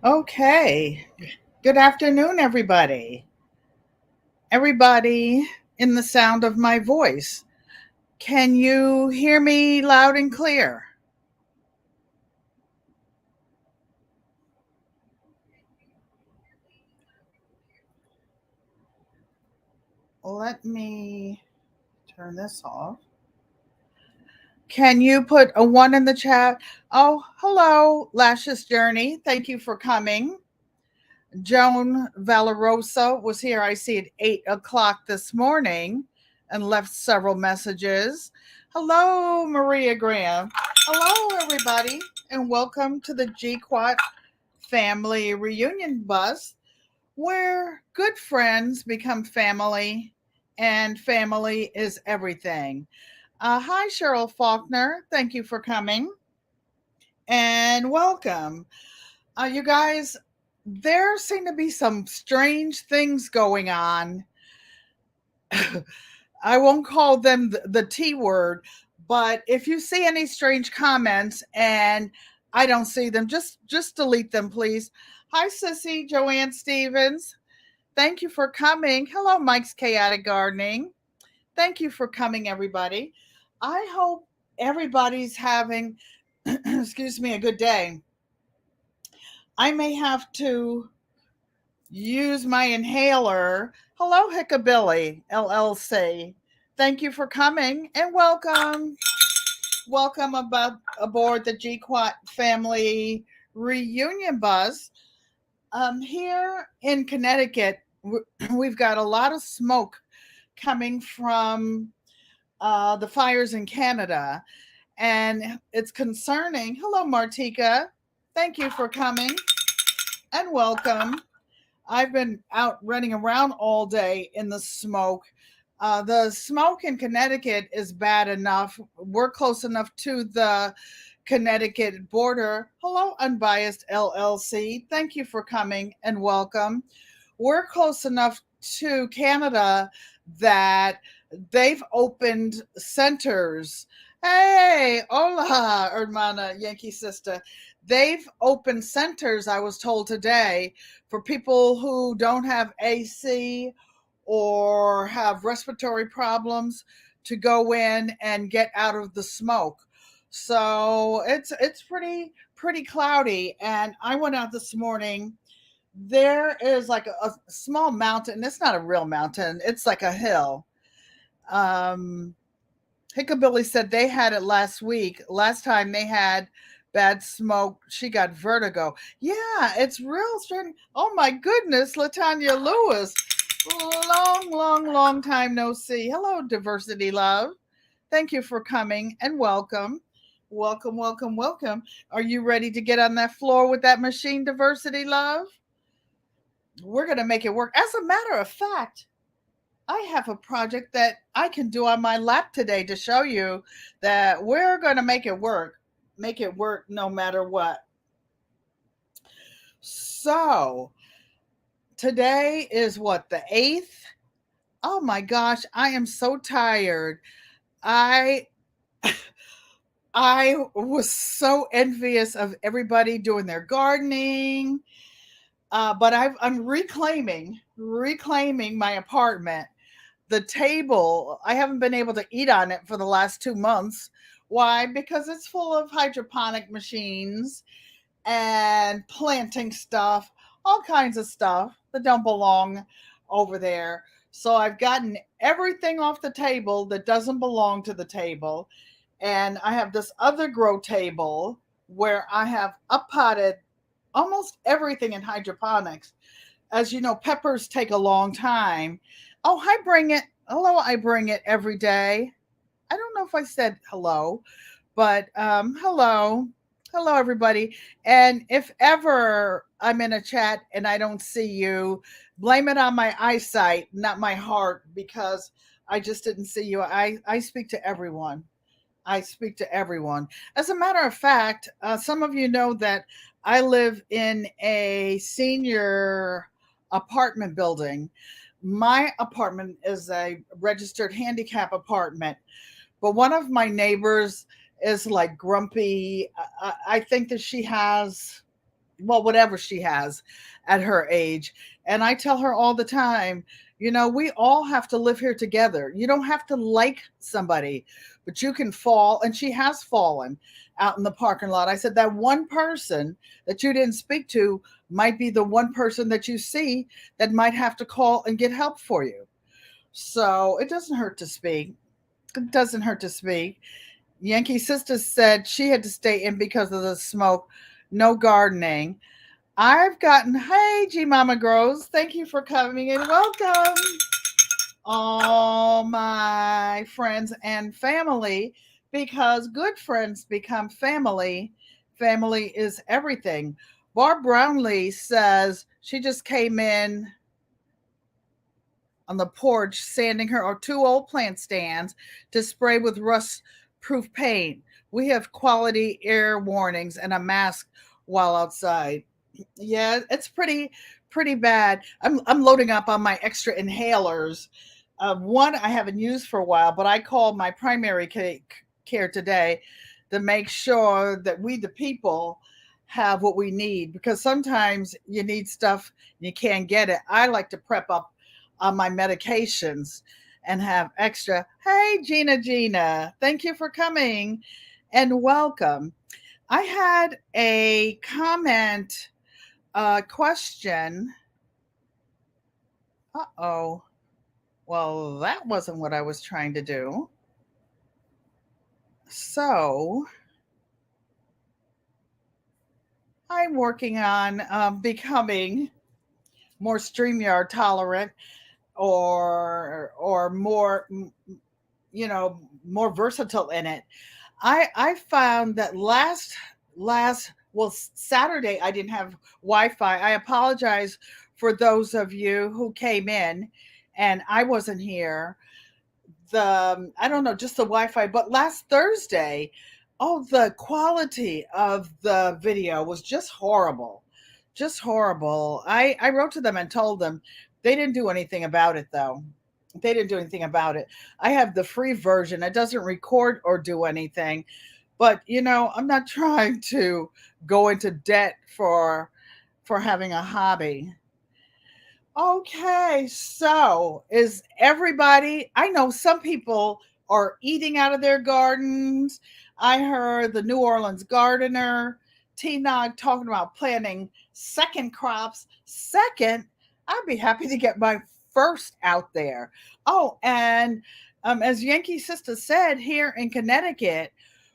Okay. Good afternoon, everybody. Everybody in the sound of my voice. Can you hear me loud and clear? Let me turn this off. Can you put a one in the chat? Oh, hello, Lashes Journey. Thank you for coming. Joan Valerosa was here, I see, at 8 o'clock this morning and left several messages. Hello, Maria Graham. Hello, everybody, and welcome to the GQUAT family reunion bus where good friends become family and family is everything. Hi, Cheryl Faulkner. Thank you for coming and welcome. You guys, there seem to be some strange things going on. I won't call them the T word, but if you see any strange comments and I don't see them, just delete them, please. Hi, Sissy Joanne Stevens. Thank you for coming. Hello, Mike's Chaotic Gardening. Thank you for coming, everybody. I hope everybody's having, excuse me, a good day. I may have to use my inhaler. Hello, Hickabilly LLC. Thank you for coming and welcome. Welcome aboard the GQuat family reunion bus. Here in Connecticut, we've got a lot of smoke coming from the fires in Canada, and it's concerning. Hello, Martika. Thank you for coming and welcome. I've been out running around all day in the smoke. The smoke in Connecticut is bad enough. We're close enough to the Connecticut border. Hello, Unbiased LLC. Thank you for coming and welcome. We're close enough to Canada that they've opened centers. Hey, hola, hermana, Yankee sister. They've opened centers, I was told today, for people who don't have AC or have respiratory problems to go in and get out of the smoke. So it's pretty cloudy. And I went out this morning. There is like a small mountain. It's not a real mountain. It's like a hill. Um, Hickabilly said they had it last week. Last time they had bad smoke, she got vertigo. Yeah, it's real strange. Oh my goodness, Latanya Lewis. Long time no see. Hello, Diversity Love. Thank you for coming and welcome. Welcome. Are you ready to get on that floor with that machine, Diversity Love? We're going to make it work. As a matter of fact, I have a project that I can do on my lap today to show you that we're going to make it work. Make it work no matter what. So, today is what, the 8th? Oh my gosh, I am so tired. I I was so envious of everybody doing their gardening. But I'm reclaiming my apartment. The table, I haven't been able to eat on it for the last 2 months. Why? Because it's full of hydroponic machines and planting stuff, all kinds of stuff that don't belong over there. So I've gotten everything off the table that doesn't belong to the table. And I have this other grow table where I have up potted almost everything in hydroponics. As you know, peppers take a long time. Oh, I bring it. Hello, I bring it every day. I don't know if I said hello, but hello everybody. And if ever I'm in a chat and I don't see you, blame it on my eyesight, not my heart, because I just didn't see you. I speak to everyone. I speak to everyone. As a matter of fact, some of you know that I live in a senior apartment building. My apartment is a registered handicap apartment, but one of my neighbors is like grumpy. I think that she has well, whatever she has at her age. And I tell her all the time, we all have to live here together. You don't have to like somebody, but you can fall. And she has fallen out in the parking lot. I said, that one person that you didn't speak to might be the one person that you see that might have to call and get help for you. So it doesn't hurt to speak. It doesn't hurt to speak. Yankee Sister said she had to stay in because of the smoke. No gardening. I've gotten, hey, G Mama Grows, thank you for coming and welcome all my friends and family, because good friends become family. Family is everything. Barb Brownlee says she just came in on the porch sanding her two old plant stands to spray with rust proof paint. We have quality air warnings and a mask while outside. Yeah, it's pretty bad. I'm loading up on my extra inhalers. One I haven't used for a while, but I called my primary care today to make sure that we the people have what we need, because sometimes you need stuff and you can't get it. I like to prep up on my medications and have extra. Hey, Gina, thank you for coming and welcome. I had a comment question. Uh-oh. Well, that wasn't what I was trying to do. So I'm working on becoming more StreamYard tolerant, or more, more versatile in it. I found that Saturday I didn't have Wi-Fi. I apologize for those of you who came in and I wasn't here. I don't know, just the Wi-Fi, but last Thursday, oh, the quality of the video was just horrible. Just horrible. I wrote to them and told them. They didn't do anything about it though. They didn't do anything about it. I have the free version. It doesn't record or do anything. But I'm not trying to go into debt for having a hobby. Okay, so is everybody? I know some people are eating out of their gardens. I heard the New Orleans gardener, T Nog, talking about planting second crops. Second, I'd be happy to get my first out there. Oh, and as Yankee Sister said, here in Connecticut,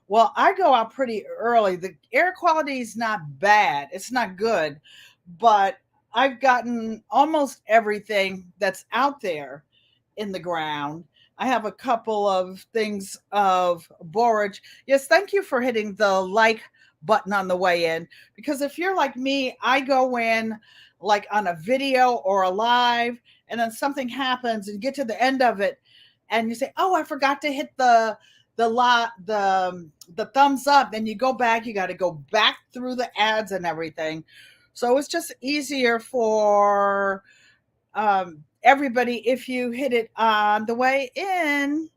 well, I go out pretty early. The air quality is not bad, it's not good, but I've gotten almost everything that's out there in the ground. I have a couple of things of borage. Yes, thank you for hitting the like button on the way in. Because if you're like me, I go in like on a video or a live, and then something happens and you get to the end of it and you say, "Oh, I forgot to hit the thumbs up." Then you go back, you got to go back through the ads and everything. So it's just easier for everybody if you hit it on the way in.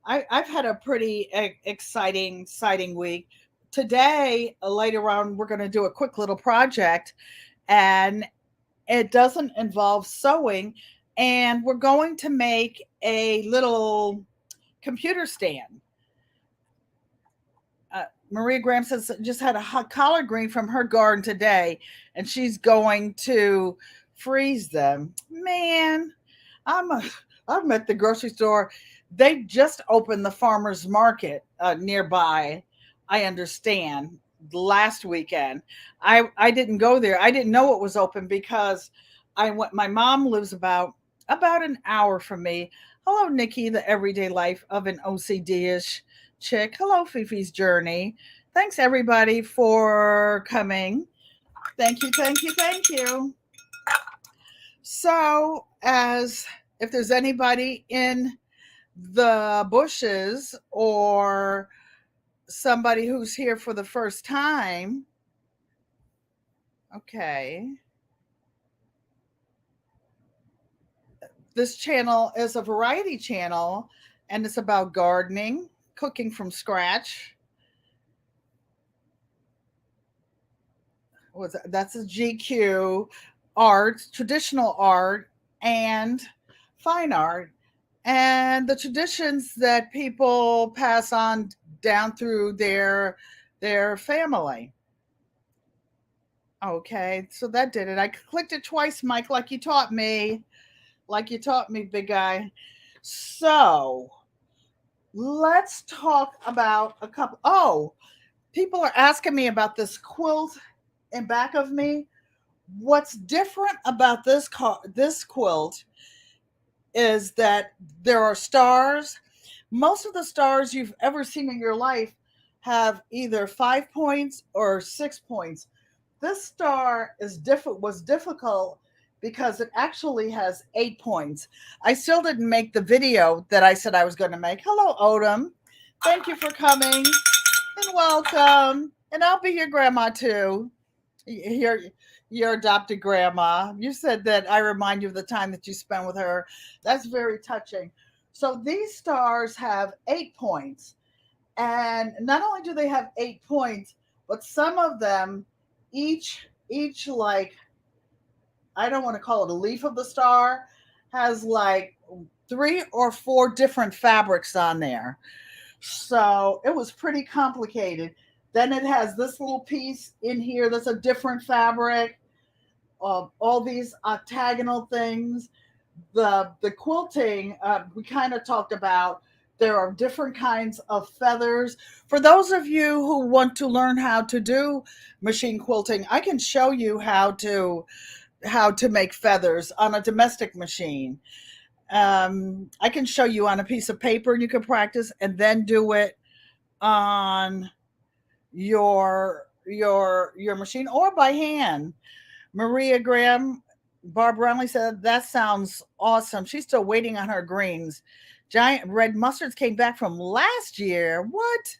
I've had a pretty exciting week. Today, later on, we're going to do a quick little project, and it doesn't involve sewing. And we're going to make a little computer stand. Maria Graham says just had a hot collard green from her garden today, and she's going to freeze them. Man, I'm a, I'm at the grocery store. They just opened the farmers market nearby. I understand last weekend. I didn't go there. I didn't know it was open because I went. My mom lives about an hour from me. Hello, Nikki, the everyday life of an OCD-ish chick. Hello, Fifi's journey. Thanks everybody for coming. Thank you. So, as if there's anybody in the bushes or somebody who's here for the first time, okay. This channel is a variety channel, and it's about gardening, cooking from scratch, That's a GQ art, traditional art, and fine art, and the traditions that people pass on down through their family. Okay, so that did it. I clicked it twice, Mike, like you taught me, big guy. So let's talk about a couple. Oh, people are asking me about this quilt in back of me. What's different about this quilt is that there are stars. Most of the stars you've ever seen in your life have either 5 points or 6 points. This star was difficult because it actually has 8 points. I still didn't make the video that I said I was going to make. Hello, Odom. Thank you for coming and welcome. And I'll be your grandma too. Your adopted grandma. You said that I remind you of the time that you spent with her. That's very touching. So these stars have 8 points. And not only do they have 8 points, but some of them each like, I don't want to call it a leaf of the star, has like 3 or 4 different fabrics on there. So it was pretty complicated. Then it has this little piece in here that's a different fabric. All these octagonal things. The quilting, we kind of talked about. There are different kinds of feathers. For those of you who want to learn how to do machine quilting, I can show you how to make feathers on a domestic machine. I can show you on a piece of paper and you can practice and then do it on your machine or by hand. Maria Graham, Barb Brownlee said that sounds awesome. She's still waiting on her greens. Giant red mustards came back from last year. What?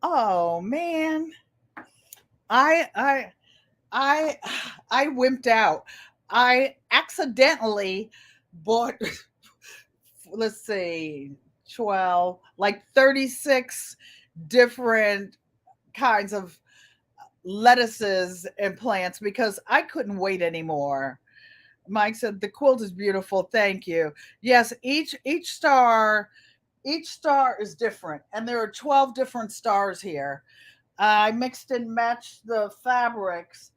Oh man. I I I I wimped out. I accidentally bought, let's see, 12, like 36 different kinds of lettuces and plants because I couldn't wait anymore. Mike said the quilt is beautiful. Thank you. Yes, each star is different, and there are 12 different stars here. I mixed and matched the fabrics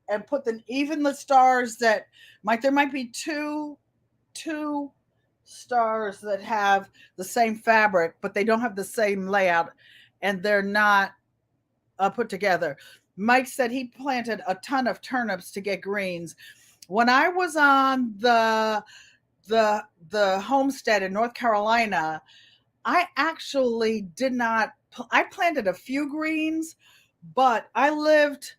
and put them, even the stars that might, there might be two stars that have the same fabric, but they don't have the same layout, and they're not put together. Mike said he planted a ton of turnips to get greens. When I was on the homestead in North Carolina, I actually did not. I planted a few greens, but I lived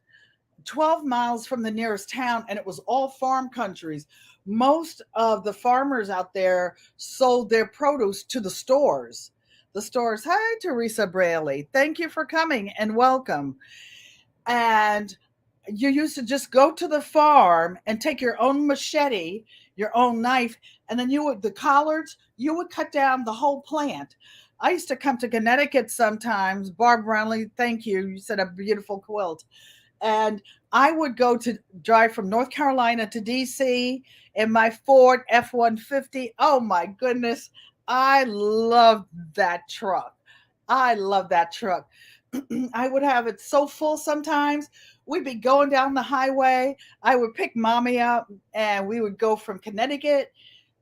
12 miles from the nearest town and it was all farm countries. Most of the farmers out there sold their produce to the stores. The stores, hi, Teresa Braley. Thank you for coming and welcome. And you used to just go to the farm and take your own machete, your own knife, and then the collards, you would cut down the whole plant. I used to come to Connecticut sometimes. Barb Brownlee, thank you. You said a beautiful quilt. And I would go to drive from North Carolina to DC in my Ford F-150. Oh my goodness. I love that truck. I love that truck. I would have it so full sometimes. We'd be going down the highway. I would pick mommy up and we would go from Connecticut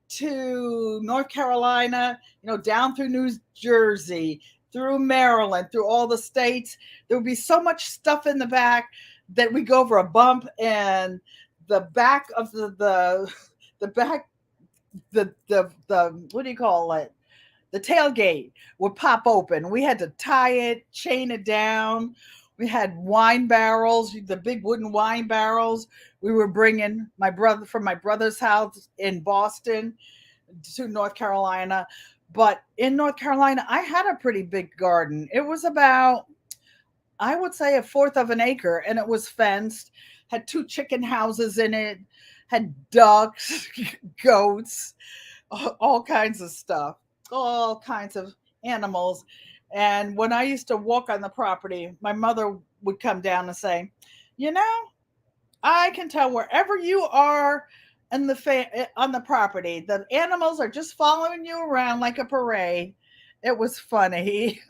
to North Carolina, down through New Jersey, through Maryland, through all the states. There would be so much stuff in the back that we go over a bump and the back of the back, the what do you call it? The tailgate would pop open. We had to tie it, chain it down. We had wine barrels, the big wooden wine barrels. We were bringing from my brother's house in Boston to North Carolina. But in North Carolina, I had a pretty big garden. It was about, I would say, a fourth of an acre, and it was fenced, had 2 chicken houses in it, had ducks, goats, all kinds of stuff, all kinds of animals. And when I used to walk on the property, my mother would come down and say, You know, I can tell wherever you are in on the property, the animals are just following you around like a parade. It was funny.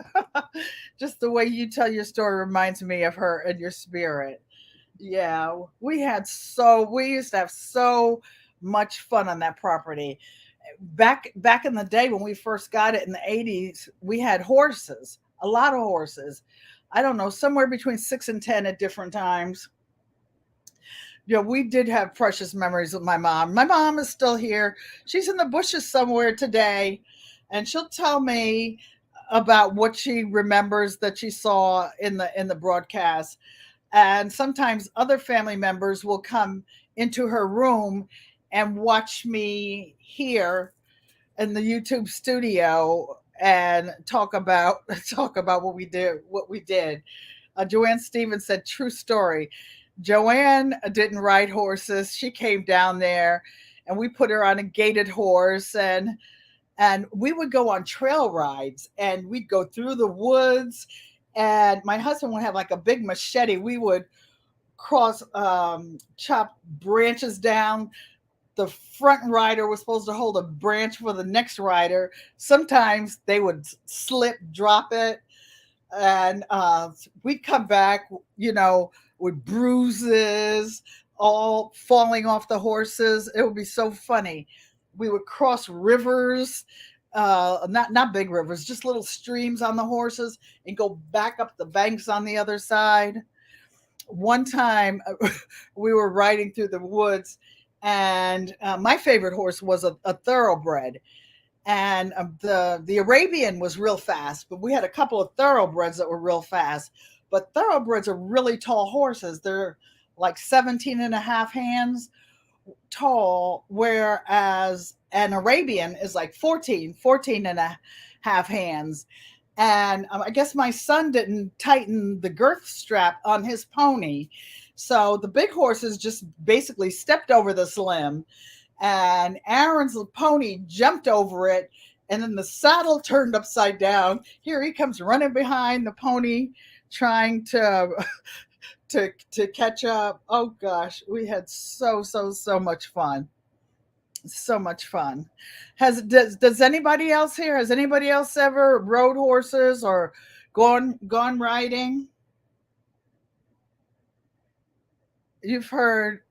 Just the way you tell your story reminds me of her and your spirit. Yeah, we used to have so much fun on that property. Back in the day when we first got it in the 80s, we had horses, a lot of horses. I don't know, somewhere between 6 and 10 at different times. Yeah, we did have precious memories with my mom. My mom is still here. She's in the bushes somewhere today, and she'll tell me about what she remembers that she saw in the broadcast. And sometimes other family members will come into her room and watch me here in the YouTube studio and talk about talk about what we did. Joanne Stevens said, "True story. Joanne didn't ride horses. She came down there, and we put her on a gated horse, and we would go on trail rides, and we'd go through the woods. And my husband would have like a big machete. We would chop branches down. The front rider was supposed to hold a branch for the next rider. Sometimes they would slip, drop it, and we'd come back, you know, with bruises, all falling off the horses. It would be so funny. We would cross rivers, not big rivers, just little streams on the horses, and go back up the banks on the other side. One time, we were riding through the woods, and my favorite horse was a thoroughbred, and the Arabian was real fast, but we had a couple of thoroughbreds that were real fast. But thoroughbreds are really tall horses. They're like 17 and a half hands tall, whereas an Arabian is like 14 and a half hands. And I guess my son didn't tighten the girth strap on his pony. So the big horses just basically stepped over this limb, and Aaron's pony jumped over it, and then the saddle turned upside down. Here he comes running behind the pony, trying to to catch up. Oh gosh, we had so much fun. So much fun. Does anybody else here? Has anybody else ever rode horses or gone riding? You've heard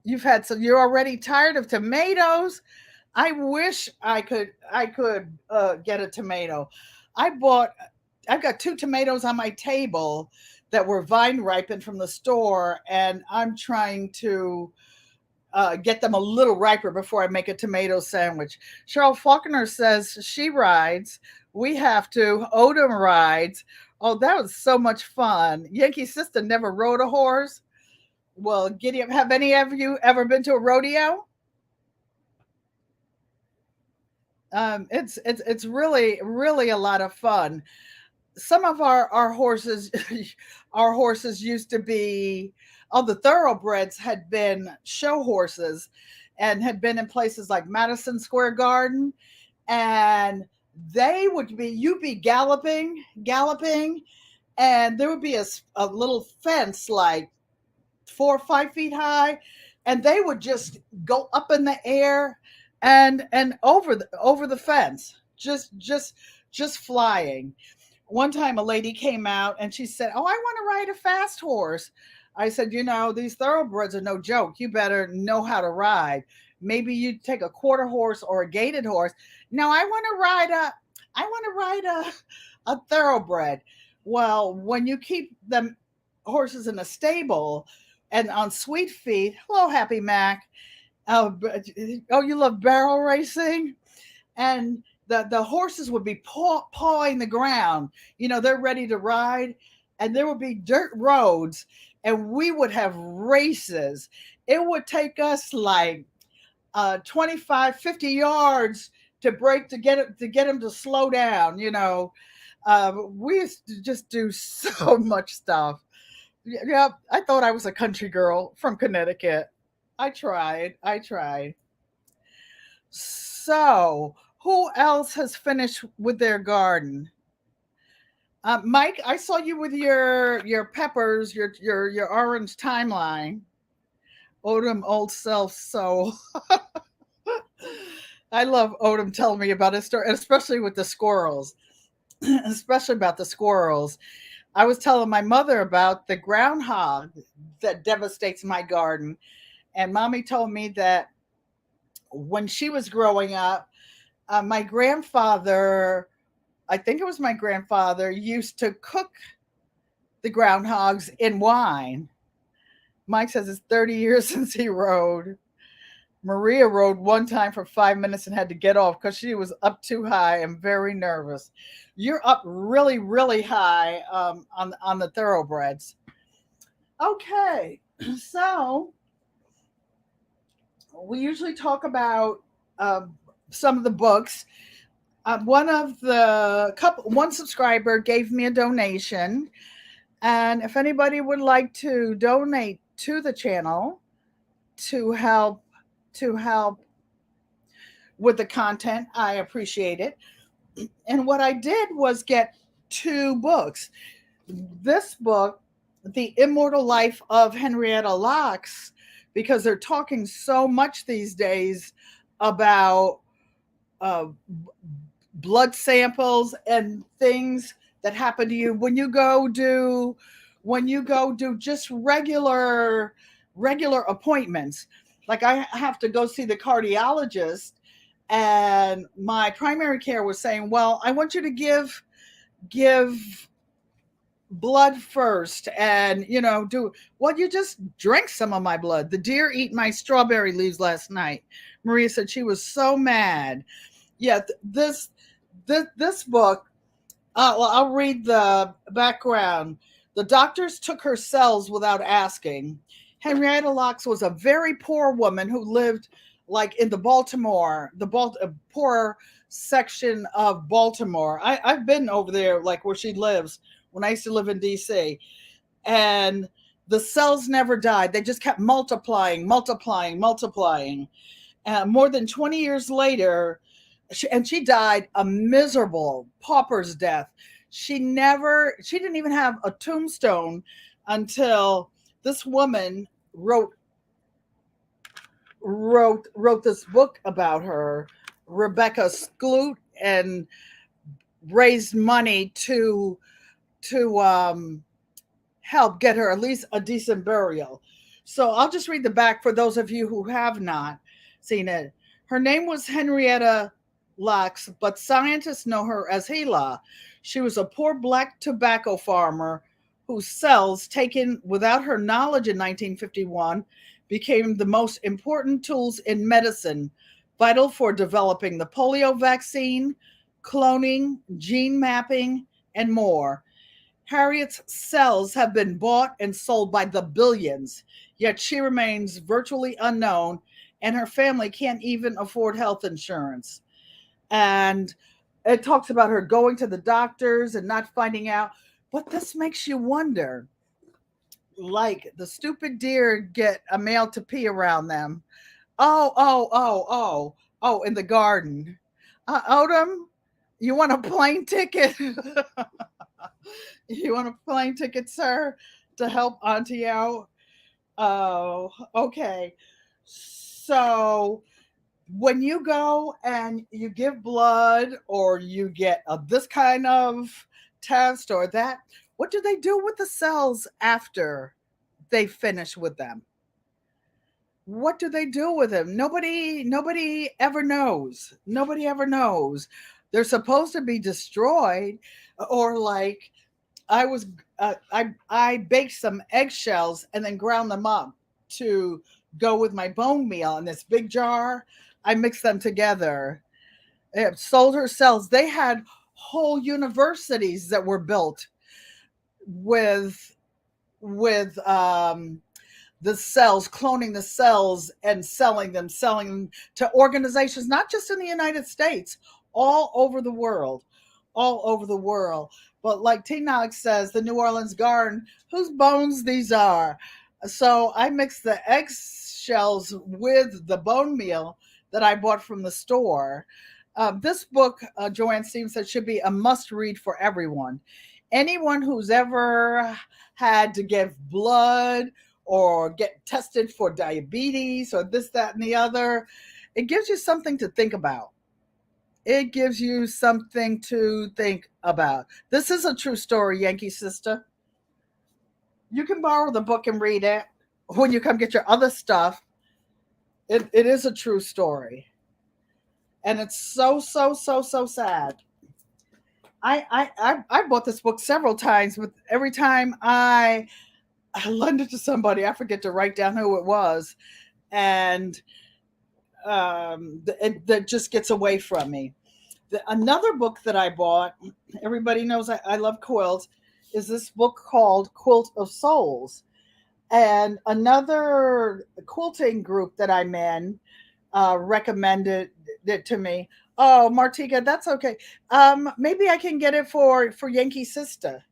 you've had some. You're already tired of tomatoes. I wish I could get a tomato. I bought I've got two tomatoes on my table that were vine ripened from the store, and I'm trying to get them a little riper before I make a tomato sandwich. Cheryl Faulkner says she rides. We have to. Odom rides. Oh, that was so much fun. Yankee sister never rode a horse. Well, Giddy, have any of you ever been to a rodeo? It's really a lot of fun. Some of our horses our horses used to be, all the thoroughbreds had been show horses and had been in places like Madison Square Garden, and they would be you'd be galloping, and there would be a little fence like 4 or 5 feet high, and they would just go up in the air and over the fence, just flying. One time a lady came out and she said, "Oh, I want to ride a fast horse." I said, "You know, these thoroughbreds are no joke. You better know how to ride. Maybe you take a quarter horse or a gaited horse." "No, I want to ride a thoroughbred." Well, when you keep them horses in a stable and on sweet feet, hello, Happy Mac. Oh, oh, you love barrel racing? And the horses would be pawing the ground. You know, they're ready to ride, and there would be dirt roads, and we would have races. It would take us like 25, 50 yards to break to get them to slow down. You know, we used to just do so much stuff. Yeah, I thought I was a country girl from Connecticut. I tried. So, who else has finished with their garden? Mike, I saw you with your peppers, your orange timeline. Odom old self. So I love Odom telling me about his story, especially with the squirrels. Especially about the squirrels. I was telling my mother about the groundhog that devastates my garden, and mommy told me that when she was growing up, my grandfather, I think it was my grandfather, used to cook the groundhogs in wine. Mike says it's 30 years since he rode. Maria rode one time for 5 minutes and had to get off because she was up too high and very nervous. You're up really, really high on the thoroughbreds. Okay, so we usually talk about um, some of the books. One subscriber gave me a donation, and if anybody would like to donate to the channel to help with the content, I appreciate it. And what I did was get two books. This book, The Immortal Life of Henrietta Lacks, because they're talking so much these days about uh, blood samples and things that happen to you when you go do just regular appointments. Like I have to go see the cardiologist, and my primary care was saying, well, I want you to give blood first, and do well, you just drink some of my blood. The deer eat my strawberry leaves last night. Maria said she was so mad. Yeah, this book, well, I'll read the background. The doctors took her cells without asking. Henrietta Lacks was a very poor woman who lived like in the poor section of Baltimore. I've been over there, like where she lives, when I used to live in DC. And the cells never died. They just kept multiplying, multiplying, multiplying. More than 20 years later, she died a miserable pauper's death. She didn't even have a tombstone until this woman wrote this book about her, Rebecca Skloot, and raised money to help get her at least a decent burial. So I'll just read the back for those of you who have not seen it. Her name was Henrietta Lacks, but scientists know her as Hela. She was a poor black tobacco farmer whose cells, taken without her knowledge in 1951, became the most important tools in medicine, vital for developing the polio vaccine, cloning, gene mapping, and more. Harriet's cells have been bought and sold by the billions, yet she remains virtually unknown, and her family can't even afford health insurance. And it talks about her going to the doctors and not finding out. But this makes you wonder, like, the stupid deer get a male to pee around them. Oh, in the garden. Odom, you want a plane ticket? You want a plane ticket, sir, to help Auntie out? Oh, okay. So when you go and you give blood, or you get this kind of test or that, what do they do with the cells after they finish with them? What do they do with them? Nobody ever knows. Nobody ever knows. They're supposed to be destroyed, or like I was I baked some eggshells and then ground them up to go with my bone meal in this big jar. I mixed them together. It sold her cells. They had whole universities that were built with with the cells, cloning the cells and selling them to organizations, not just in the United States, all over the world, all over the world. But like T Knox says, the New Orleans Garden, whose bones these are. So I mixed the eggshells with the bone meal that I bought from the store. This book, Joanne Stevens said, should be a must read for everyone. anyone who's ever had to give blood or get tested for diabetes or this, that, and the other, it gives you something to think about. It gives you something to think about. This is a true story, Yankee Sister. You can borrow the book and read it when you come get your other stuff. It is a true story. And it's so, so, so, so sad. I bought this book several times, but every time I lend it to somebody, I forget to write down who it was, and that just gets away from me. Another book that I bought, everybody knows I love quilts, is this book called Quilt of Souls. And another quilting group that I'm in recommended it to me. Oh, Martika, that's okay. Maybe I can get it for Yankee Sister,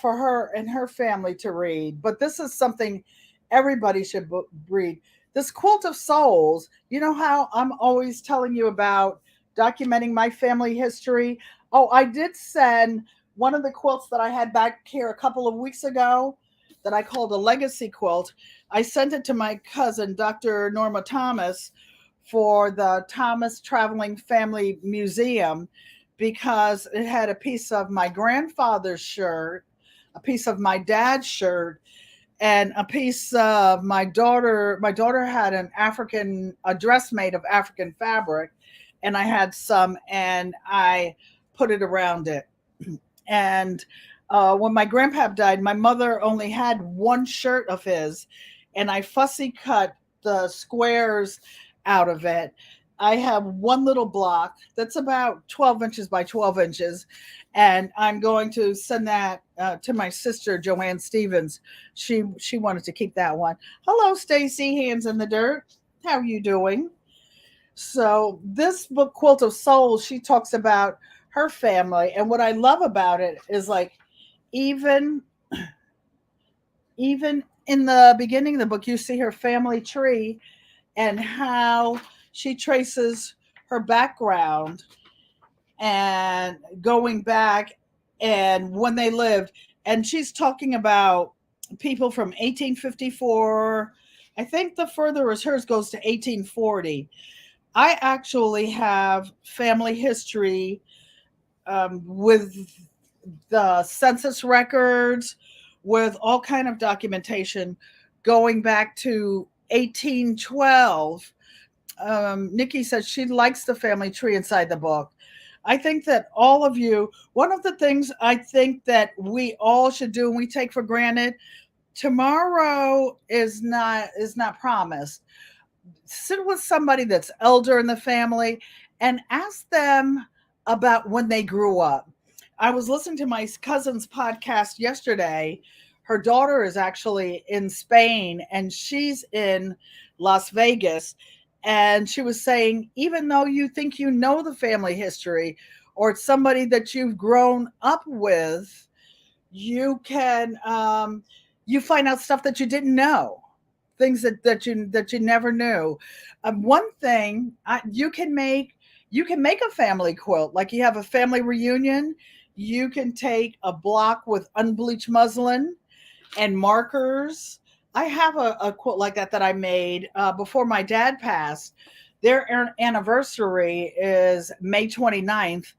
for her and her family to read. But this is something everybody should read. This Quilt of Souls, you know how I'm always telling you about documenting my family history? Oh, I did send one of the quilts that I had back here a couple of weeks ago that I called a legacy quilt. I sent it to my cousin, Dr. Norma Thomas, for the Thomas Traveling Family Museum because it had a piece of my grandfather's shirt, a piece of my dad's shirt, and a piece of my daughter. My daughter had a dress made of African fabric, and I had some, and I put it around it. And when my grandpa died, my mother only had one shirt of his, and I fussy cut the squares out of it. I have one little block that's about 12 inches by 12 inches, and I'm going to send that to my sister Joanne Stevens. She wanted to keep that one. Hello, Stacy, hands in the dirt. How are you doing? So this book, Quilt of Souls, she talks about her family, and what I love about it is like even even in the beginning of the book, you see her family tree and how she traces her background and going back and when they lived. And she's talking about people from 1854. I think the furthest hers goes to 1840. I actually have family history with the census records, with all kind of documentation going back to 1812. Nikki says she likes the family tree inside the book. I think that all of you, one of the things I think that we all should do and we take for granted, tomorrow is not promised. Sit with somebody that's elder in the family and ask them about when they grew up. I was listening to my cousin's podcast yesterday. Her daughter is actually in Spain and she's in Las Vegas. And she was saying, even though you think you know the family history or it's somebody that you've grown up with, you can you find out stuff that you didn't know, things that you never knew. One thing you can make a family quilt, like you have a family reunion. You can take a block with unbleached muslin and markers. I have a quilt like that I made before my dad passed. Their anniversary is May 29th,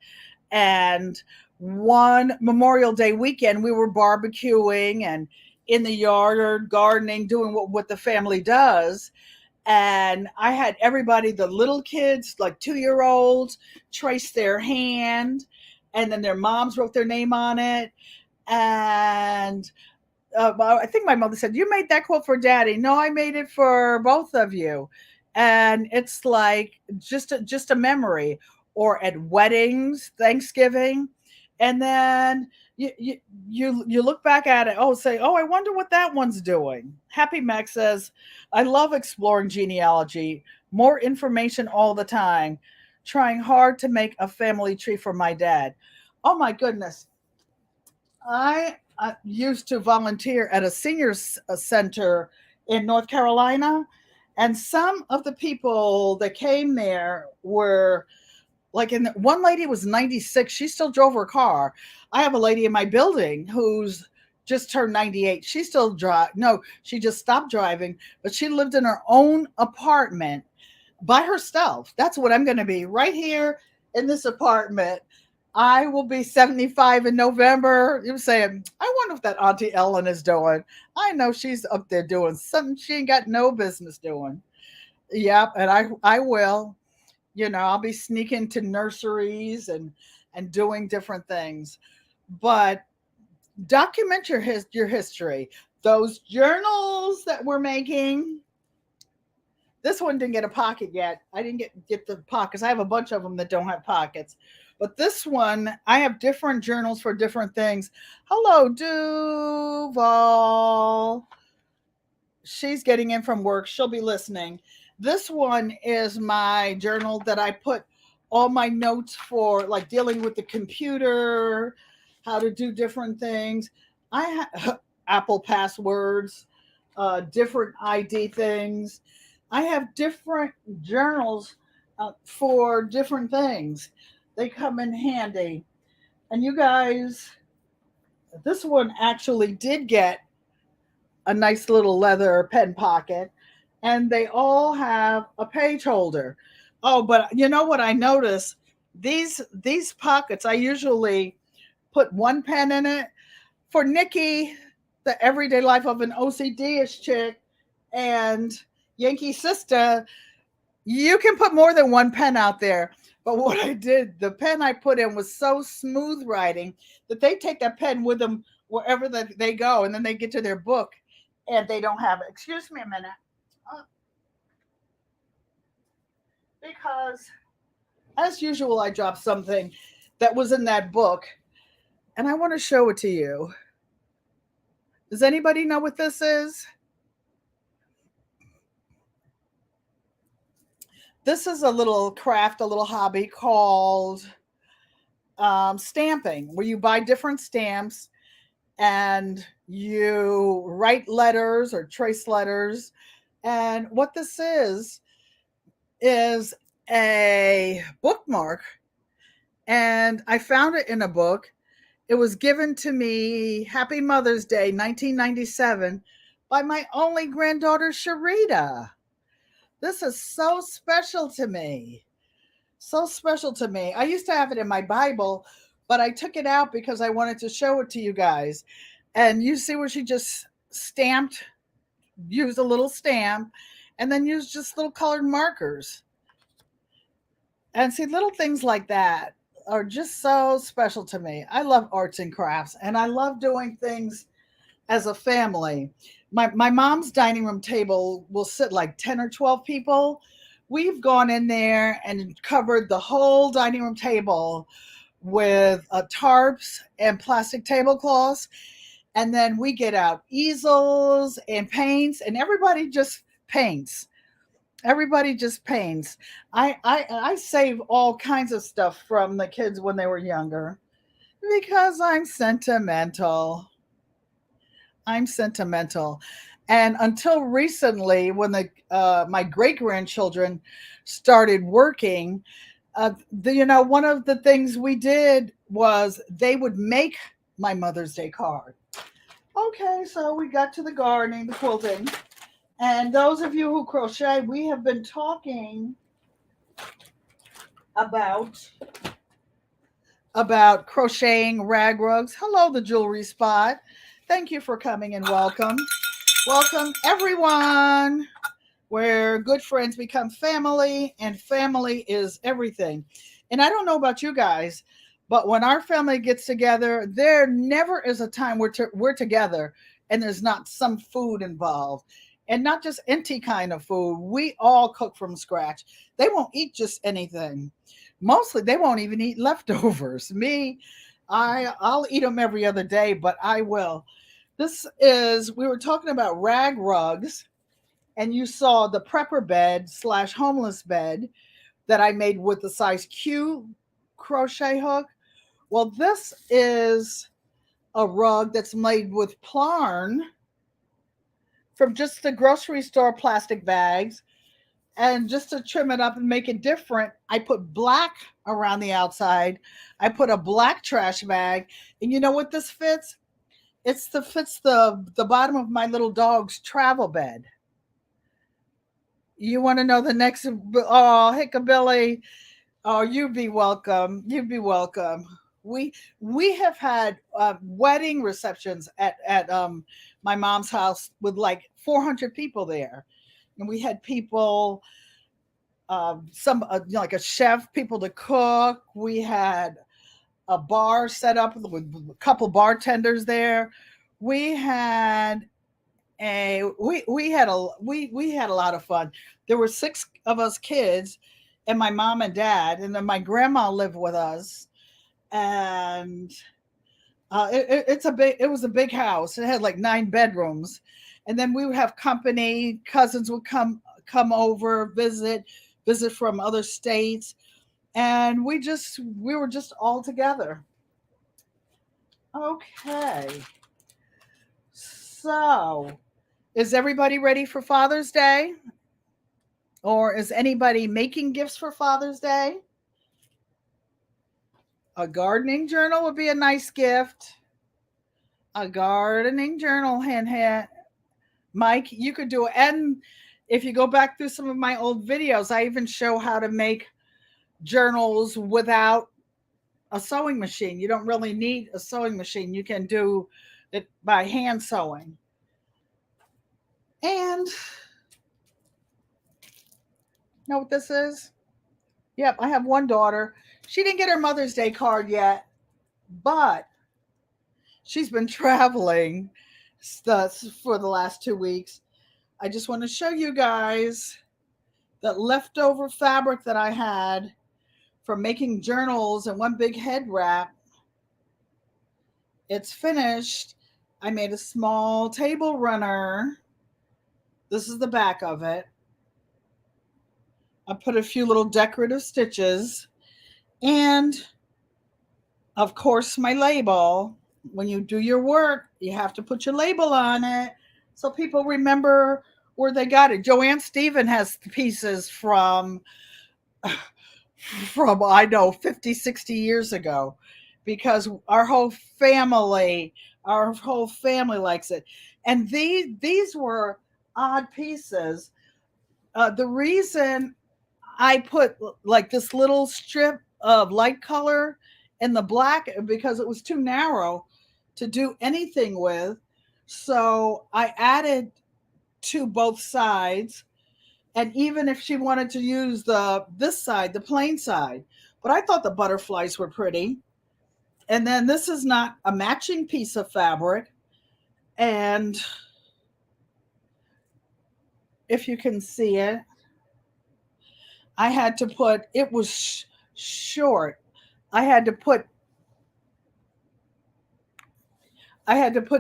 and one Memorial Day weekend, we were barbecuing and in the yard, gardening, doing what the family does. And I had everybody, the little kids, like 2 year olds, trace their hand, and then their moms wrote their name on it. And I think my mother said, "You made that quilt for Daddy." No, I made it for both of you, and it's like just a memory. Or at weddings, Thanksgiving, and then you look back at it. Oh, say, "Oh, I wonder what that one's doing." Happy Mac says, "I love exploring genealogy. More information all the time. Trying hard to make a family tree for my dad." Oh my goodness. I used to volunteer at a seniors center in North Carolina, and some of the people that came there were Like one lady was 96. She still drove her car. I have a lady in my building who's just turned 98. She still drive. No, she just stopped driving, but she lived in her own apartment by herself. That's what I'm going to be right here in this apartment. I will be 75 in November. You were saying, I wonder what that Auntie Ellen is doing. I know she's up there doing something she ain't got no business doing. Yep, and I will. I'll be sneaking to nurseries and doing different things. But document your history. Those journals that we're making. This one didn't get a pocket yet. I didn't get the pockets. I have a bunch of them that don't have pockets. But this one, I have different journals for different things. Hello, Duval. She's getting in from work. She'll be listening. This one is my journal that I put all my notes for, like dealing with the computer, how to do different things. I have Apple passwords, different ID things. I have different journals for different things. They come in handy. And you guys, this one actually did get a nice little leather pen pocket, and they all have a page holder. Oh, but you know what I noticed? These pockets, I usually put one pen in it. For Nikki, the everyday life of an OCD-ish chick, and Yankee sister, you can put more than one pen out there. But what I did, the pen I put in was so smooth writing that they take that pen with them wherever they go, and then they get to their book and they don't have it. Excuse me a minute. Uh, because, as usual, I dropped something that was in that book, and I want to show it to you. Does anybody know what this is? This is a little craft, a little hobby called stamping, where you buy different stamps and you write letters or trace letters. And what this is a bookmark. And I found it in a book. It was given to me, Happy Mother's Day, 1997, by my only granddaughter, Sharita. This is so special to me. So special to me. I used to have it in my Bible, but I took it out because I wanted to show it to you guys. And you see where she just stamped, used a little stamp, and then used just little colored markers. And see, little things like that are just so special to me. I love arts and crafts, and I love doing things as a family. My mom's dining room table will sit like 10 or 12 people. We've gone in there and covered the whole dining room table with tarps and plastic tablecloths. And then we get out easels and paints, and everybody just paints. Everybody just paints. I save all kinds of stuff from the kids when they were younger because I'm sentimental. I'm sentimental. And until recently, when my great grandchildren started working, one of the things we did was they would make my Mother's Day card. Okay, so we got to the gardening, the quilting. And those of you who crochet, we have been talking about crocheting rag rugs. Hello, the jewelry spot. Thank you for coming and welcome. Welcome, everyone, where good friends become family, and family is everything. And I don't know about you guys, but when our family gets together, there never is a time we're together and there's not some food involved. And not just empty kind of food. We all cook from scratch. They won't eat just anything. Mostly, they won't even eat leftovers. Me, I'll eat them every other day, but I will. We were talking about rag rugs, and you saw the prepper bed / homeless bed that I made with the size Q crochet hook. Well, this is a rug that's made with plarn from just the grocery store plastic bags. And just to trim it up and make it different, I put black around the outside. I put a black trash bag, and you know what this fits? Fits the bottom of my little dog's travel bed. You want to know the next? Oh, Hickabilly! Oh, you'd be welcome. You'd be welcome. We we have had wedding receptions at my mom's house with like 400 people there, and we had people, some like a chef, people to cook. We had a bar set up with a couple bartenders there. We had we had a lot of fun. There were six of us kids, and my mom and dad, and then my grandma lived with us. And it was a big house. It had like 9 bedrooms, and then we would have company. Cousins would come over, visit from other states, and we were just all together. Okay, so is everybody ready for Father's Day? Or is anybody making gifts for Father's Day? A gardening journal would be a nice gift. A gardening journal, hand. Mike, you could do it. And if you go back through some of my old videos, I even show how to make journals without a sewing machine. You don't really need a sewing machine. You can do it by hand sewing. And know what this is? Yep, I have one daughter. She didn't get her Mother's Day card yet, but she's been traveling for the last 2 weeks. I just want to show you guys that leftover fabric that I had from making journals and one big head wrap. It's finished. I made a small table runner. This is the back of it. I put a few little decorative stitches, and of course my label. When you do your work, you have to put your label on it so people remember where they got it. Joanne Stephen has pieces from I know 50, 60 years ago, because our whole family likes it. And these were odd pieces. The reason I put like this little strip of light color in the black, because it was too narrow to do anything with. So I added to both sides. And even if she wanted to use this side, the plain side, but I thought the butterflies were pretty. And then this is not a matching piece of fabric. And if you can see it, I had to put, it was short. I had to put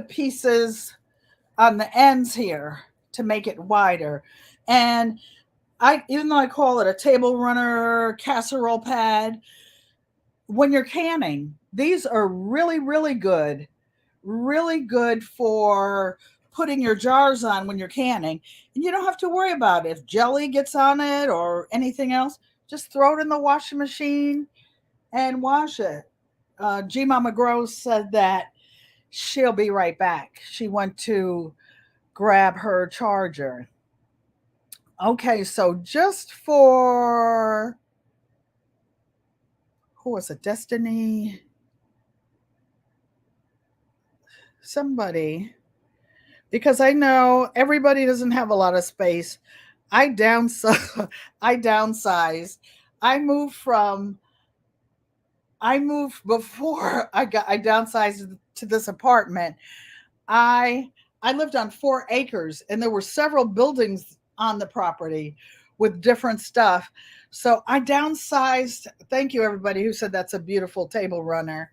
pieces on the ends here to make it wider. And even though I call it a table runner, casserole pad, when you're canning, these are really, really good. Really good for putting your jars on when you're canning. And you don't have to worry about it. If jelly gets on it or anything else, just throw it in the washing machine and wash it. G Mama Gross said that she'll be right back. She went to grab her charger. Okay, so just for, who was it? Destiny? Somebody. Because I know everybody doesn't have a lot of space. I downsized. I downsized. I moved from. I moved before I downsized to this apartment. I I lived on 4 acres, and there were several buildings on the property with different stuff. So I downsized. Thank you, everybody who said that's a beautiful table runner.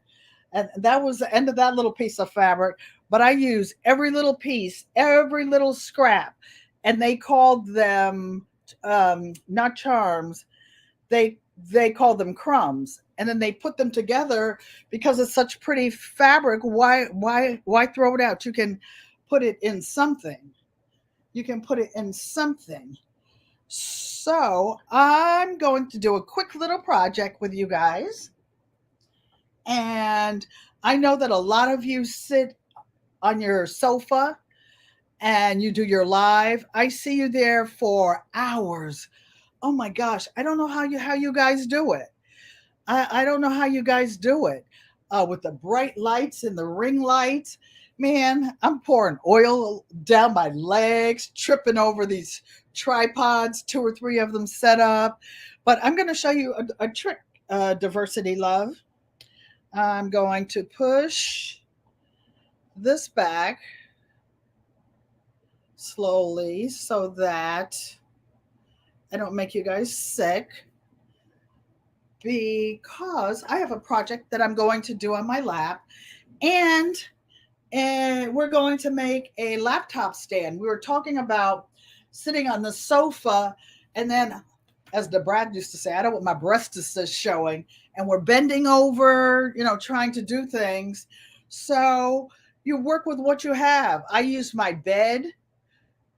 And that was the end of that little piece of fabric. But I used every little piece, every little scrap, and they called them, not charms. They called them crumbs, and then they put them together because it's such pretty fabric. Why throw it out? You can put it in something. You can put it in something. So I'm going to do a quick little project with you guys. And I know that a lot of you sit on your sofa and you do your live. I see you there for hours. Oh my gosh, I don't know how you guys do it. I don't know how you guys do it with the bright lights and the ring lights. Man, I'm pouring oil down my legs, tripping over these tripods, two or three of them set up. But I'm going to show you a trick, diversity love. I'm going to push this back slowly so that I don't make you guys sick, because I have a project that I'm going to do on my lap, and we're going to make a laptop stand. We were talking about sitting on the sofa, and then, as the Brad used to say, I don't want my breasts showing, and we're bending over, trying to do things. So you work with what you have. I use my bed.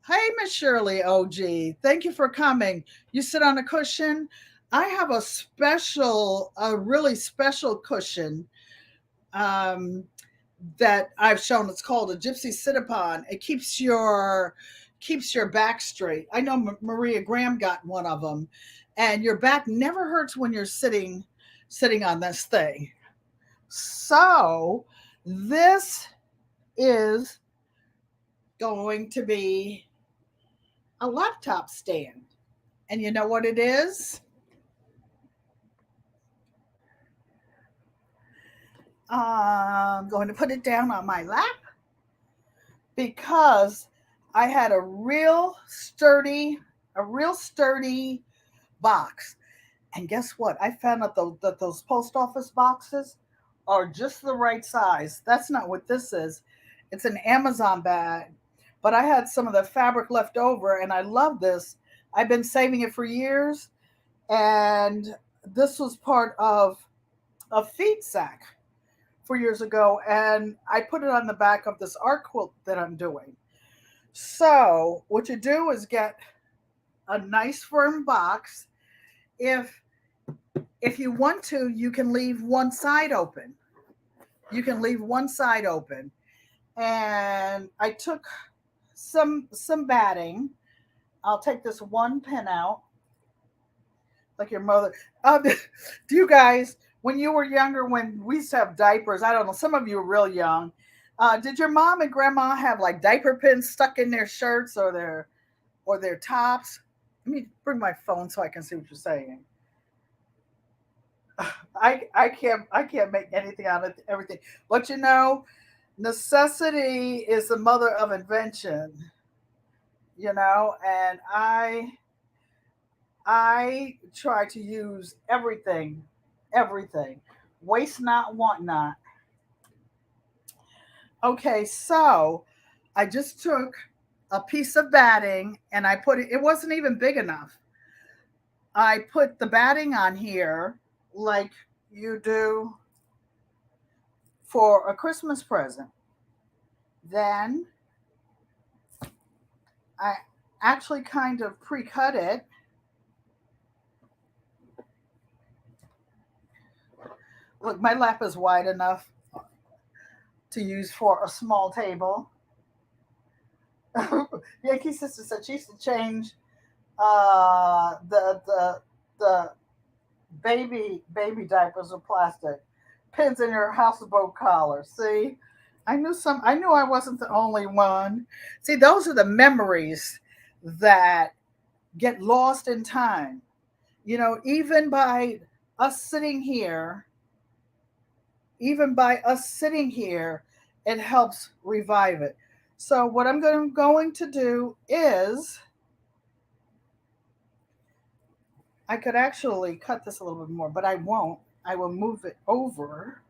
Hey, Miss Shirley, OG, thank you for coming. You sit on a cushion. I have a really special cushion um, that I've shown. It's called a gypsy sit upon. It keeps your back straight. I know Maria Graham got one of them, and your back never hurts when you're sitting on this thing. So this is going to be a laptop stand. And you know what it is? I'm going to put it down on my lap because I had a real sturdy box. And guess what? I found out that those post office boxes are just the right size. That's not what this is. It's an Amazon bag. But I had some of the fabric left over, and I love this. I've been saving it for years, and this was part of a feed sack for years ago, and I put it on the back of this art quilt that I'm doing. So what you do is get a nice firm box. If you want to, you can leave one side open. You can leave one side open. And I took some batting. I'll take this one pin out, like your mother. Do you guys, when you were younger, when we used to have diapers, I don't know, some of you were real young. Did your mom and grandma have like diaper pins stuck in their shirts or their tops? Let me bring my phone so I can see what you're saying. I can't make anything out of everything. But necessity is the mother of invention. And I try to use everything. Waste not, want not. Okay, so I just took a piece of batting and I put it wasn't even big enough. I put the batting on here like you do for a Christmas present. Then I actually kind of pre-cut it. Look, my lap is wide enough to use for a small table. Yankee sister said she used to change the baby diapers with plastic pins in your houseboat collar. See, I knew I wasn't the only one. See, those are the memories that get lost in time. Even by us sitting here, it helps revive it. So what I'm going to do is, I could actually cut this a little bit more, but I won't. I will move it over.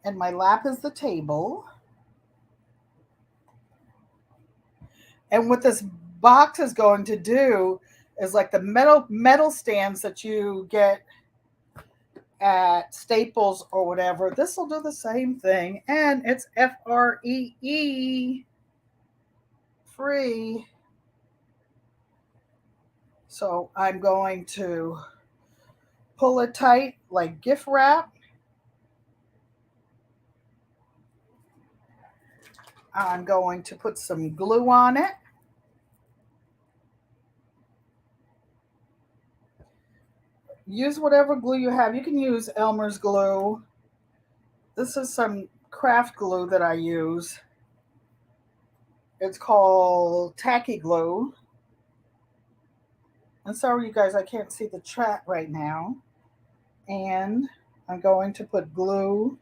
And my lap is the table. And what this box is going to do is like the metal stands that you get at Staples or whatever. This will do the same thing, and it's free. So I'm going to pull it tight like gift wrap. I'm going to put some glue on it. Use whatever glue you have. You can use Elmer's glue. This is some craft glue that I use. It's called tacky glue. And sorry, you guys, I can't see the chat right now. And I'm going to put glue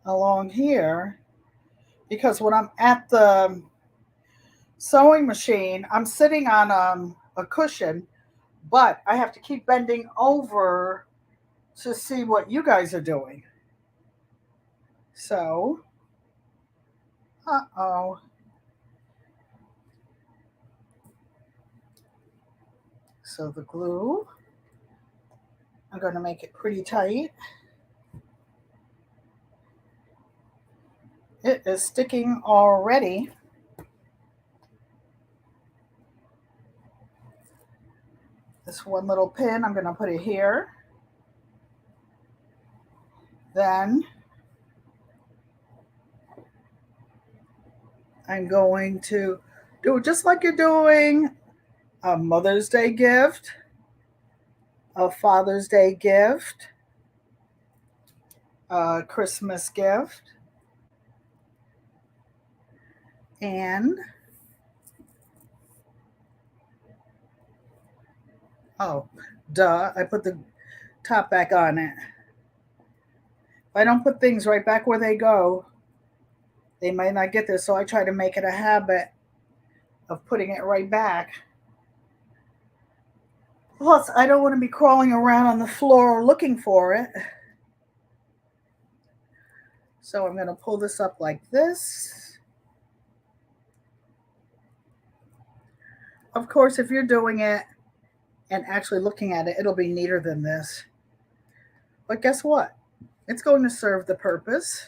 along here because when I'm at the sewing machine, I'm sitting on a cushion, but I have to keep bending over to see what you guys are doing. So, uh-oh. So the glue, I'm going to make it pretty tight. It is sticking already. This one little pin, I'm going to put it here. Then I'm going to do it just like you're doing a Mother's Day gift, a Father's Day gift, a Christmas gift, and oh, duh, I put the top back on it. If I don't put things right back where they go, they might not get there. So I try to make it a habit of putting it right back. Plus, I don't want to be crawling around on the floor looking for it. So I'm going to pull this up like this. Of course, if you're doing it and actually looking at it, it'll be neater than this. But guess what? It's going to serve the purpose.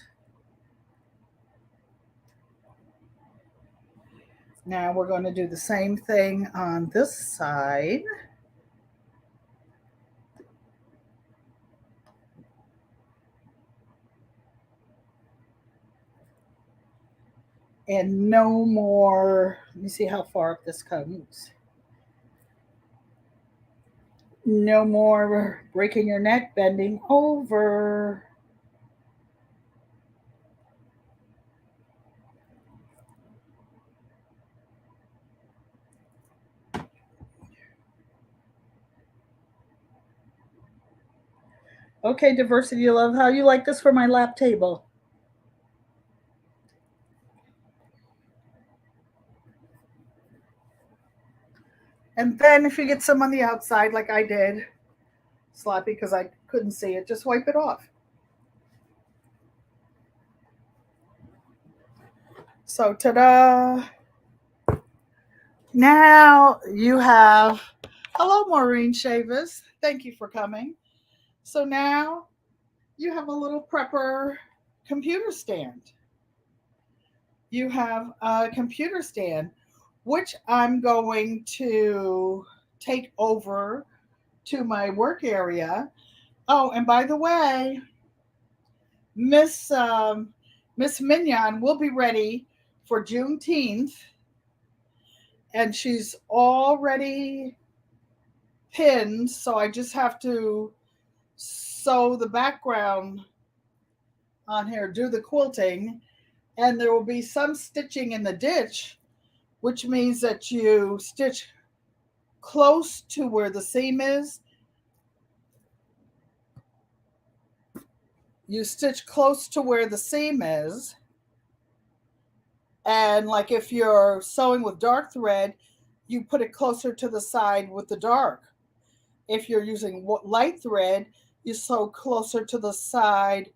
Now we're going to do the same thing on this side. And no more, let me see how far up this comes. No more breaking your neck, bending over. Okay, Diversity Love, how you like this for my lap table? And then if you get some on the outside like I did, sloppy because I couldn't see it, just wipe it off. So ta-da! Now you have, hello Maureen Chavis, thank you for coming. So now you have a little prepper computer stand. You have a computer stand, which I'm going to take over to my work area. Oh, and by the way, Miss Miss Mignon will be ready for Juneteenth, and she's already pinned. So I just have to sew the background on here, do the quilting, and there will be some stitching in the ditch, which means that you stitch close to where the seam is. You stitch close to where the seam is. And like if you're sewing with dark thread, you put it closer to the side with the dark. If you're using light thread, you sew closer to the side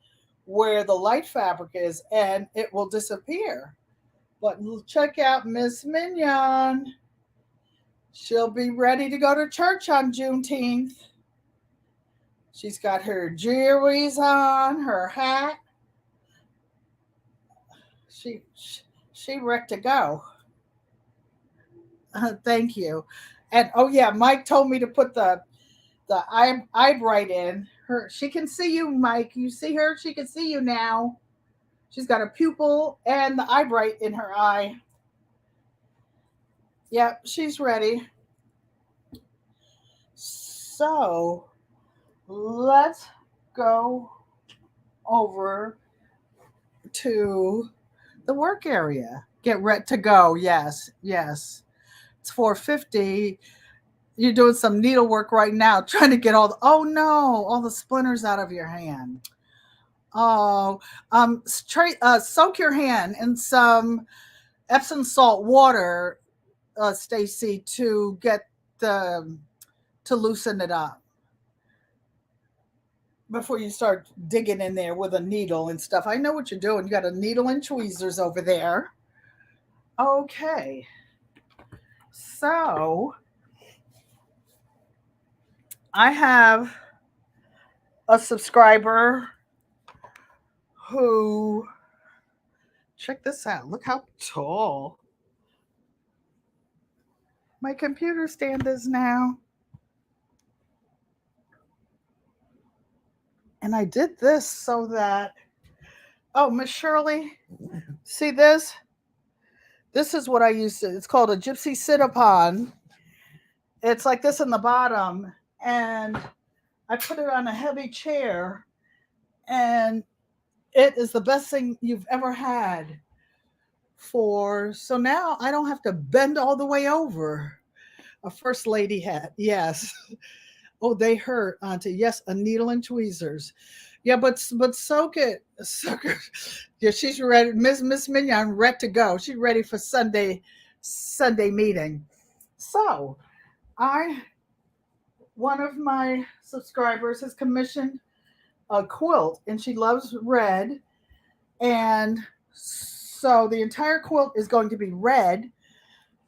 where the light fabric is, and it will disappear. But check out Miss Mignon. She'll be ready to go to church on Juneteenth. She's got her jewelries on, her hat. She ready to go. Thank you. And oh yeah, Mike told me to put the eyebright in. Her, she can see you, Mike. You see her? She can see you now. She's got a pupil and the eyebright in her eye. Yep, she's ready. So let's go over to the work area. Get ready to go. Yes, yes. It's 4:50. You're doing some needlework right now, trying to get oh no, all the splinters out of your hand. Oh, soak your hand in some Epsom salt water, Stacy, to get the to loosen it up before you start digging in there with a needle and stuff. I know what you're doing. You got a needle and tweezers over there. Okay, so I have a subscriber who, check this out. Look how tall my computer stand is now. And I did this so that, oh, Miss Shirley, see this? This is what I used to, it's called a gypsy sit-upon. It's like this in the bottom. And I put it on a heavy chair. And it is the best thing you've ever had so now I don't have to bend all the way over. A first lady hat, yes. Oh, they hurt, Auntie. Yes, a needle and tweezers. Yeah, but soak it. Yeah, she's ready. Miss Mignon ready to go. She's ready for Sunday meeting. So I one of my subscribers has commissioned a quilt, and she loves red, and so the entire quilt is going to be red.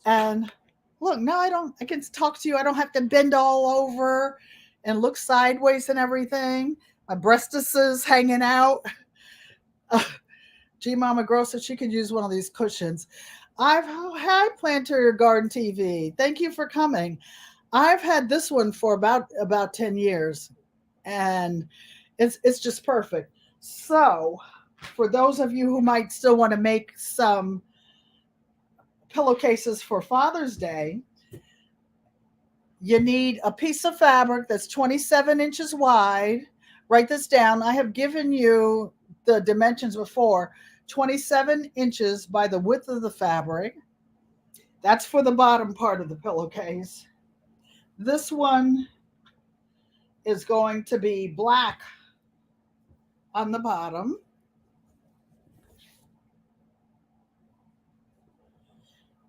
And look, now I can talk to you. I don't have to bend all over and look sideways and everything. My breastises hanging out. Uh, G Mama Girl said she could use one of these cushions. Hi, Planter Garden TV. Thank you for coming. I've had this one for about 10 years, and it's just perfect. So for those of you who might still want to make some pillowcases for Father's Day, you need a piece of fabric that's 27 inches wide. Write this down. I have given you the dimensions before. 27 inches by the width of the fabric. That's for the bottom part of the pillowcase. This one is going to be black on the bottom.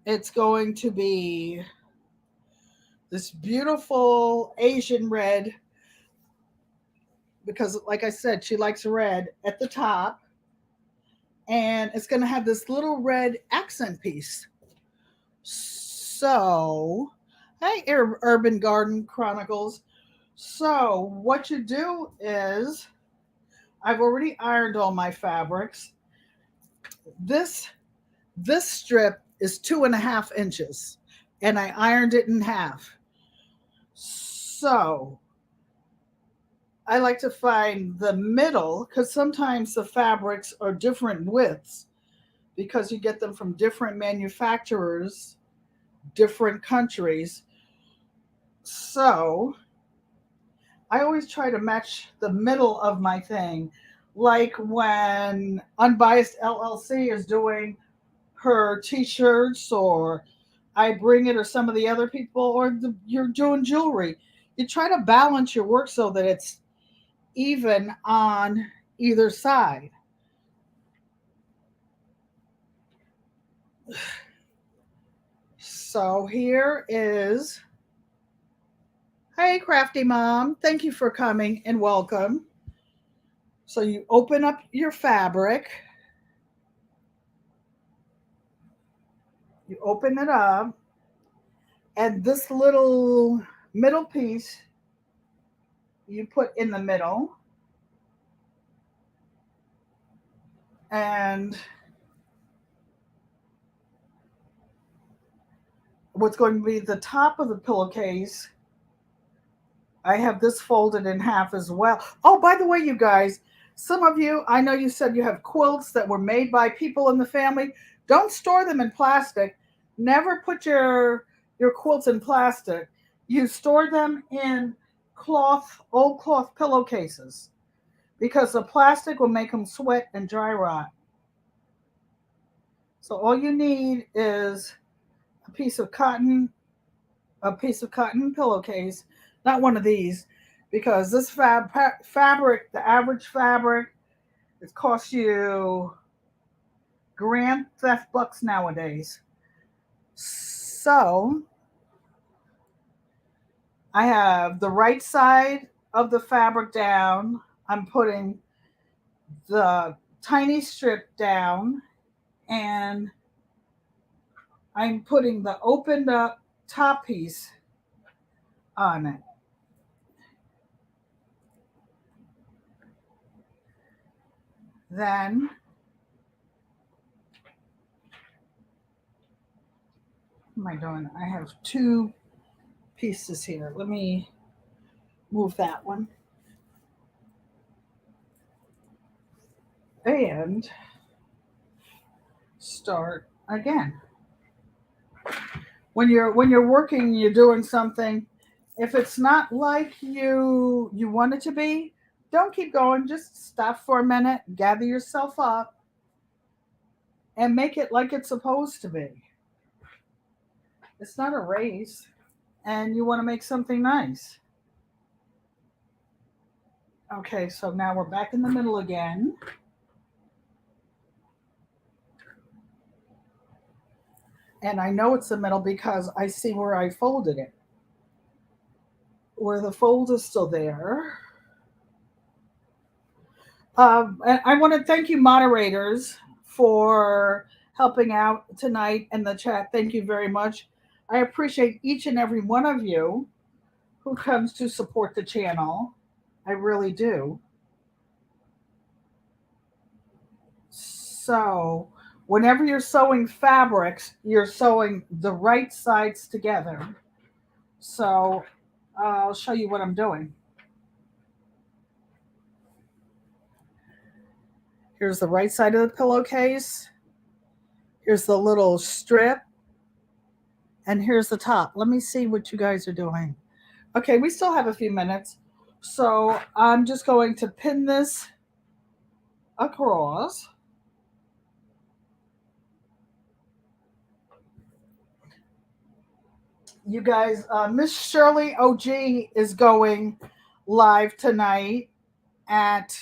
It's going to be this beautiful Asian red, because like I said, she likes red at the top. And it's going to have this little red accent piece. So, hey, Urban Garden Chronicles. So, what you do is, I've already ironed all my fabrics. This strip is 2.5 inches, and I ironed it in half. So, I like to find the middle, because sometimes the fabrics are different widths because you get them from different manufacturers, different countries. So I always try to match the middle of my thing. Like when Unbiased LLC is doing her t-shirts, or I Bring It, or some of the other people, or you're doing jewelry. You try to balance your work so that it's even on either side. So here is, hey, Crafty Mom, thank you for coming and welcome. So you open up your fabric, you open it up, and this little middle piece you put in the middle, and what's going to be the top of the pillowcase, I have this folded in half as well. Oh, by the way, you guys, some of you, I know you said you have quilts that were made by people in the family. Don't store them in plastic. Never put your quilts in plastic. You store them in cloth, old cloth pillowcases, because the plastic will make them sweat and dry rot. So all you need is a piece of cotton, a piece of cotton pillowcase, not one of these, because this fabric, the average fabric, it costs you grand theft bucks nowadays. So I have the right side of the fabric down. I'm putting the tiny strip down, and I'm putting the opened up top piece on it. Then what am I doing? I have two pieces here. Let me move that one. And start again. When you're working, you're doing something. If it's not like you want it to be, don't keep going. Just stop for a minute, gather yourself up, and make it like it's supposed to be. It's not a race, and you want to make something nice. Okay, so now we're back in the middle again. And I know it's the middle because I see where I folded it. Where the fold is still there. And I want to thank you, moderators, for helping out tonight in the chat. Thank you very much. I appreciate each and every one of you who comes to support the channel. I really do. So, whenever you're sewing fabrics, you're sewing the right sides together. So, I'll show you what I'm doing. Here's the right side of the pillowcase. Here's the little strip. And here's the top. Let me see what you guys are doing. Okay, we still have a few minutes. So I'm just going to pin this across. You guys, Miss Shirley OG is going live tonight at,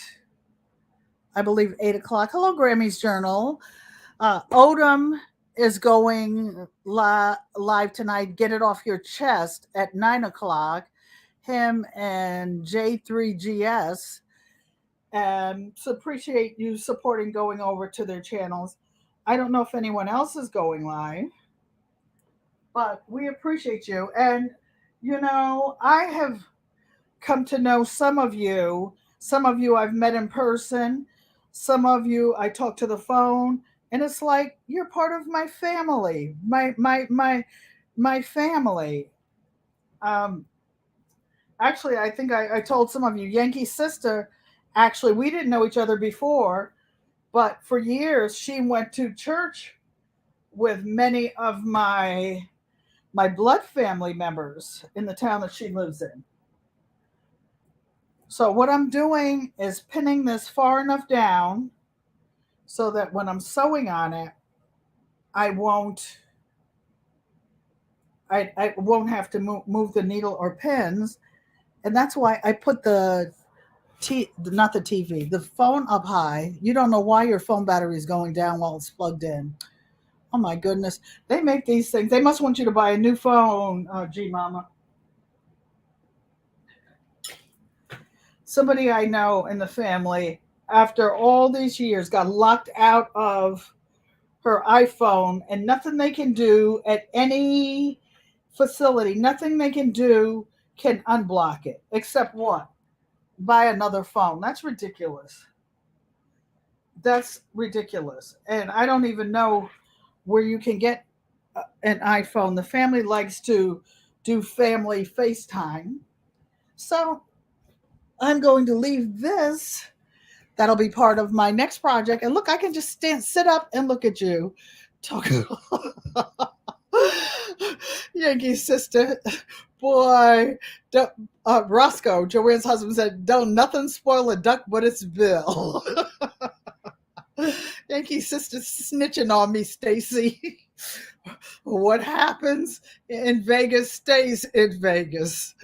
I believe, 8 o'clock. Hello, Grammy's Journal. Odom is going live tonight. Get it off your chest at 9 o'clock. Him and J3GS. So appreciate you supporting going over to their channels. I don't know if anyone else is going live, but we appreciate you. And, I have come to know some of you. Some of you I've met in person. Some of you I talk to the phone. And it's like you're part of my family. My family. Actually, I think I told some of you, Yankee's sister, actually, we didn't know each other before, but for years she went to church with many of my blood family members in the town that she lives in. So what I'm doing is pinning this far enough down so that when I'm sewing on it, I won't have to move the needle or pins. And that's why I put not the TV, the phone up high. You don't know why your phone battery is going down while it's plugged in. Oh my goodness. They make these things. They must want you to buy a new phone, G Mama. Somebody I know in the family, after all these years, got locked out of her iPhone, and nothing they can do at any facility, nothing they can do can unblock it. Except what? Buy another phone. That's ridiculous. That's ridiculous. And I don't even know where you can get an iPhone. The family likes to do family FaceTime. So I'm going to leave this. That'll be part of my next project. And look, I can just sit up and look at you. Talk. Yankee sister, boy, Roscoe, Joanne's husband said, "Don't nothing spoil a duck but its bill." Yankee sister snitching on me, Stacy. What happens in Vegas stays in Vegas.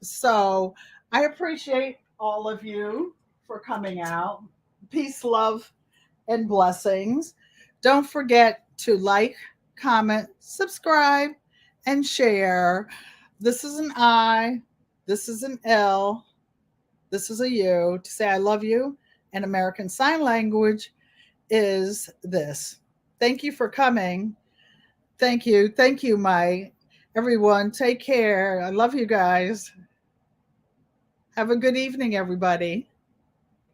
So I appreciate all of you for coming out. Peace, love, and blessings. Don't forget to like, comment, subscribe, and share. This is an I, this is an L, this is a U. To say I love you in American Sign Language is this. Thank you for coming. Thank you. Thank you, my everyone. Take care. I love you guys. Have a good evening, everybody.